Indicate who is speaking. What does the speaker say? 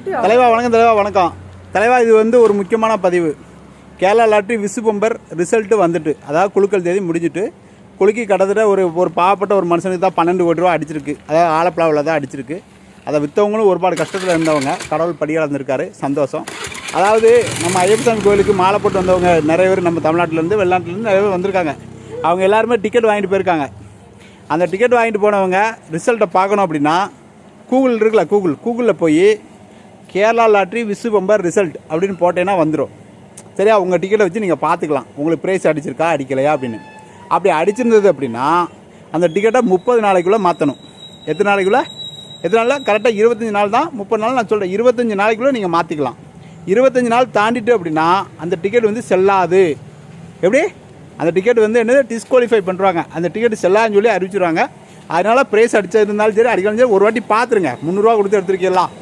Speaker 1: தலைவா வணக்கம். தலைவா வணக்கம். தலைவா இது வந்து ஒரு முக்கியமான பதிவு. Kerala lottery Visu bumper result வந்துட்டு, அதாவது குலுக்கல் தேதி முடிஞ்சிட்டு, குலுக்கி கிட்டத்தட்ட ஒரு பாவப்பட்ட ஒரு மனுஷனுக்கு தான் 12 கோடி ரூபா அடிச்சிருக்கு. அதாவது ஆலப்புழாவில் தான் அடிச்சிருக்கு. அதை விற்றவங்களும் ஒருபாடு கஷ்டத்தில் இருந்தவங்க, கடவுள் படியாக இருந்திருக்காரு, சந்தோஷம். அதாவது நம்ம ஐயப்பசாமி கோயிலுக்கு மாலை போட்டு வந்தவங்க நிறைய பேர் நம்ம தமிழ்நாட்டிலேருந்து வெளிநாட்டிலேருந்து நிறைய பேர் வந்திருக்காங்க. அவங்க எல்லாருமே டிக்கெட் வாங்கிட்டு போயிருக்காங்க. அந்த டிக்கெட் வாங்கிட்டு போனவங்க ரிசல்ட்டை பார்க்கணும் அப்படின்னா கூகுள் இருக்குல்ல, கூகுளில் போய் Kerala lottery Visu bumper result அப்படின்னு போட்டேன்னா வந்துடும். சரியா? உங்கள் டிக்கெட்டை வச்சு நீங்கள் பார்த்துக்கலாம் உங்களுக்கு ப்ரைஸ் அடிச்சிருக்கா அடிக்கலையா அப்படின்னு. அப்படி அடிச்சிருந்தது அப்படின்னா அந்த டிக்கெட்டை 30 நாளைக்குள்ளே மாற்றணும். எத்தனை நாளைக்குள்ளே? எத்தனை நாளில்? கரெக்டாக 25 நாள் தான். 30 நாள் நான் சொல்கிறேன். 25 நாளைக்குள்ளே நீங்கள் மாற்றிக்கலாம். 25 நாள் தாண்டிட்டு அப்படின்னா அந்த டிக்கெட் வந்து செல்லாது. எப்படி? அந்த டிக்கெட் வந்து என்னது டிஸ்குவாலிஃபை பண்ணுறாங்க. அந்த டிக்கெட் செல்லாதுன்னு சொல்லி அறிவிச்சுருவாங்க. அதனால் ப்ரைஸ் அடிச்சிருந்தாலும் சரி அடிக்கலாம் சரி ஒரு வாட்டி பார்த்துருங்க. 300 ரூபா கொடுத்து எடுத்துருக்கலாம்.